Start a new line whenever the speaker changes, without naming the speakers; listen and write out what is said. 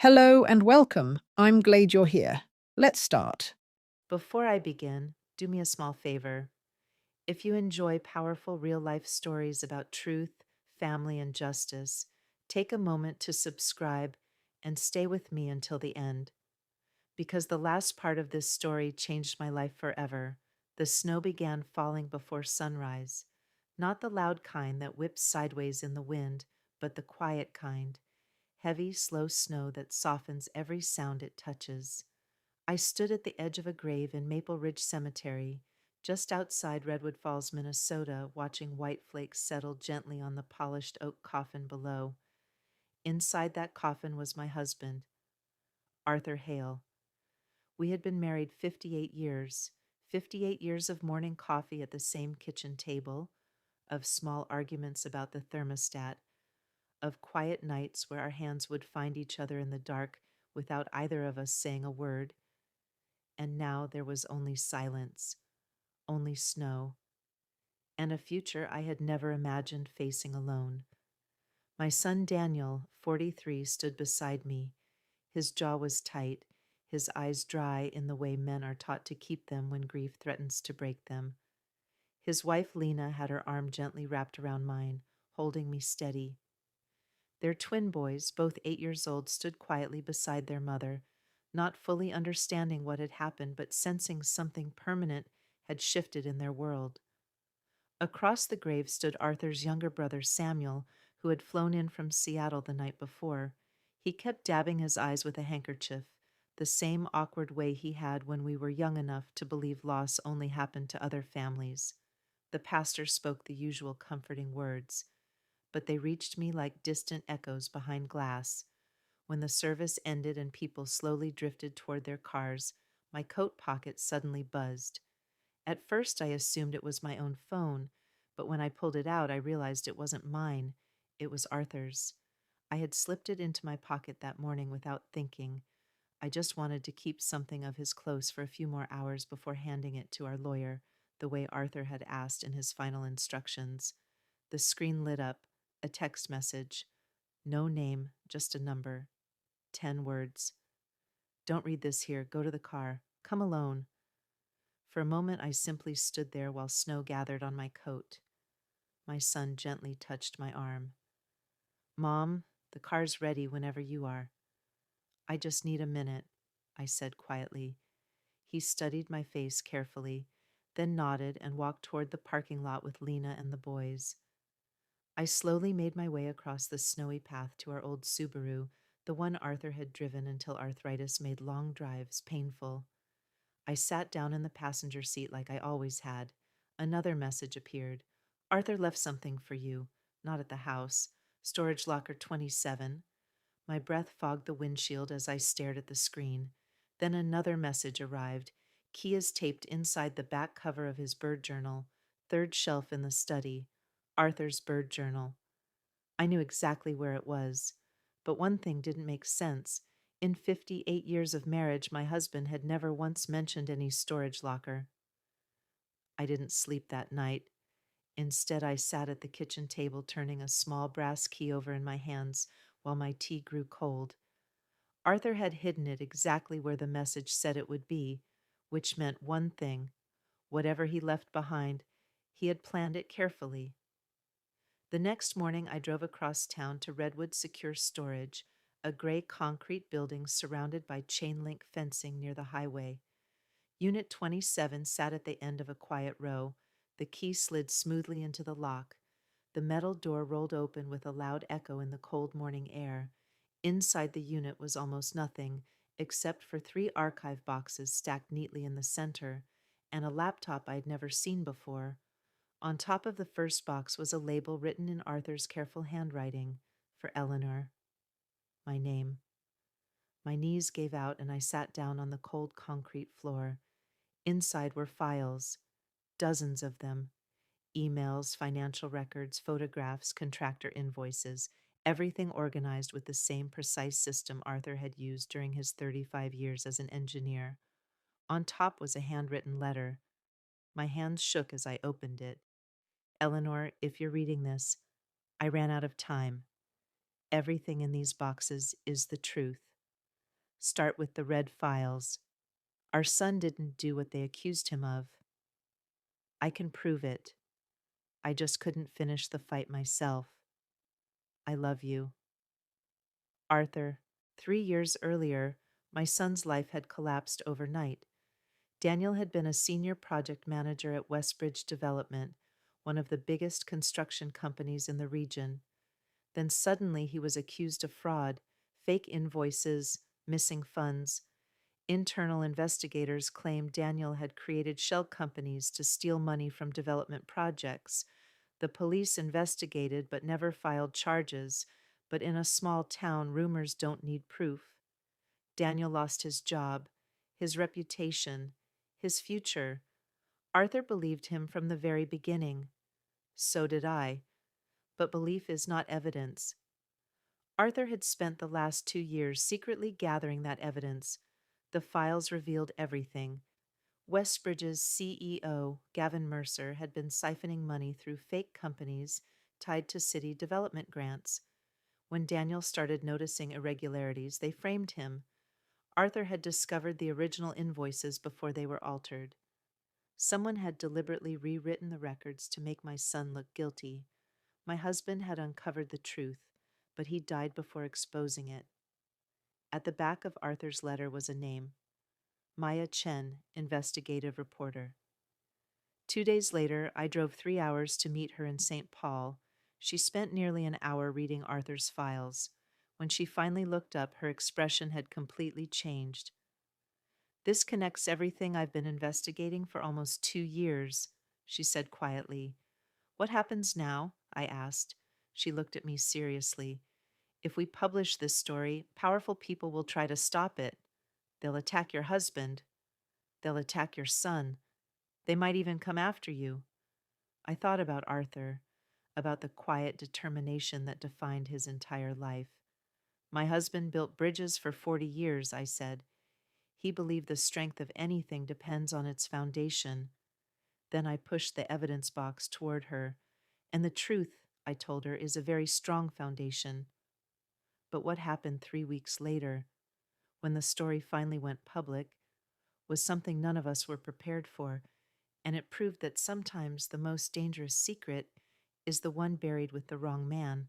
Hello and welcome. I'm glad you're here. Let's start.
Before I begin, do me a small favor. If you enjoy powerful real life stories about truth, family, and justice, take a moment to subscribe and stay with me until the end. Because the last part of this story changed my life forever. The snow began falling before sunrise, not the loud kind that whips sideways in the wind, but the quiet kind, heavy, slow snow that softens every sound it touches. I stood at the edge of a grave in Maple Ridge Cemetery, just outside Redwood Falls, Minnesota, watching white flakes settle gently on the polished oak coffin below. Inside that coffin was my husband, Arthur Hale. We had been married 58 years, 58 years of morning coffee at the same kitchen table, of small arguments about the thermostat, of quiet nights where our hands would find each other in the dark without either of us saying a word. And now there was only silence, only snow, and a future I had never imagined facing alone. My son Daniel, 43, stood beside me. His jaw was tight, his eyes dry in the way men are taught to keep them when grief threatens to break them. His wife Lena had her arm gently wrapped around mine, holding me steady. Their twin boys, both 8 years old, stood quietly beside their mother, not fully understanding what had happened, but sensing something permanent had shifted in their world. Across the grave stood Arthur's younger brother Samuel, who had flown in from Seattle the night before. He kept dabbing his eyes with a handkerchief, the same awkward way he had when we were young enough to believe loss only happened to other families. The pastor spoke the usual comforting words, but they reached me like distant echoes behind glass. When the service ended and people slowly drifted toward their cars, my coat pocket suddenly buzzed. At first, I assumed it was my own phone, but when I pulled it out, I realized it wasn't mine. It was Arthur's. I had slipped it into my pocket that morning without thinking. I just wanted to keep something of his close for a few more hours before handing it to our lawyer, the way Arthur had asked in his final instructions. The screen lit up, a text message. No name, just a number. 10 words. Don't read this here. Go to the car. Come alone. For a moment, I simply stood there while snow gathered on my coat. My son gently touched my arm. Mom, the car's ready whenever you are. I just need a minute, I said quietly. He studied my face carefully, then nodded and walked toward the parking lot with Lena and the boys. I slowly made my way across the snowy path to our old Subaru, the one Arthur had driven until arthritis made long drives painful. I sat down in the passenger seat like I always had. Another message appeared. Arthur left something for you. Not at the house. Storage locker 27. My breath fogged the windshield as I stared at the screen. Then another message arrived. Key is taped inside the back cover of his bird journal, third shelf in the study. Arthur's bird journal. I knew exactly where it was. But one thing didn't make sense. In 58 years of marriage, my husband had never once mentioned any storage locker. I didn't sleep that night. Instead, I sat at the kitchen table turning a small brass key over in my hands while my tea grew cold. Arthur had hidden it exactly where the message said it would be, which meant one thing. Whatever he left behind, he had planned it carefully. The next morning, I drove across town to Redwood Secure Storage, a gray concrete building surrounded by chain link fencing near the highway. Unit 27 sat at the end of a quiet row. The key slid smoothly into the lock. The metal door rolled open with a loud echo in the cold morning air. Inside the unit was almost nothing, except for 3 archive boxes stacked neatly in the center, and a laptop I'd never seen before. On top of the first box was a label written in Arthur's careful handwriting for Eleanor, my name. My knees gave out and I sat down on the cold concrete floor. Inside were files, dozens of them, emails, financial records, photographs, contractor invoices, everything organized with the same precise system Arthur had used during his 35 years as an engineer. On top was a handwritten letter. My hands shook as I opened it. Eleanor, if you're reading this, I ran out of time. Everything in these boxes is the truth. Start with the red files. Our son didn't do what they accused him of. I can prove it. I just couldn't finish the fight myself. I love you. Arthur, 3 years earlier, my son's life had collapsed overnight. Daniel had been a senior project manager at Westbridge Development, one of the biggest construction companies in the region. Then suddenly he was accused of fraud, fake invoices, missing funds. Internal investigators claimed Daniel had created shell companies to steal money from development projects. The police investigated but never filed charges, but in a small town, rumors don't need proof. Daniel lost his job, his reputation, his future. Arthur believed him from the very beginning. So did I. But belief is not evidence. Arthur had spent the last 2 years secretly gathering that evidence. The files revealed everything. Westbridge's CEO, Gavin Mercer, had been siphoning money through fake companies tied to city development grants. When Daniel started noticing irregularities, they framed him. Arthur had discovered the original invoices before they were altered. Someone had deliberately rewritten the records to make my son look guilty. My husband had uncovered the truth, but he died before exposing it. At the back of Arthur's letter was a name: Maya Chen, investigative reporter. 2 days later, I drove 3 hours to meet her in St. Paul. She spent nearly an hour reading Arthur's files. When she finally looked up, her expression had completely changed. This connects everything I've been investigating for almost 2 years, she said quietly. What happens now? I asked. She looked at me seriously. If we publish this story, powerful people will try to stop it. They'll attack your husband. They'll attack your son. They might even come after you. I thought about Arthur, about the quiet determination that defined his entire life. My husband built bridges for 40 years, I said. He believed the strength of anything depends on its foundation. Then I pushed the evidence box toward her. And the truth, I told her, is a very strong foundation. But what happened 3 weeks later, when the story finally went public, was something none of us were prepared for, and it proved that sometimes the most dangerous secret is the one buried with the wrong man.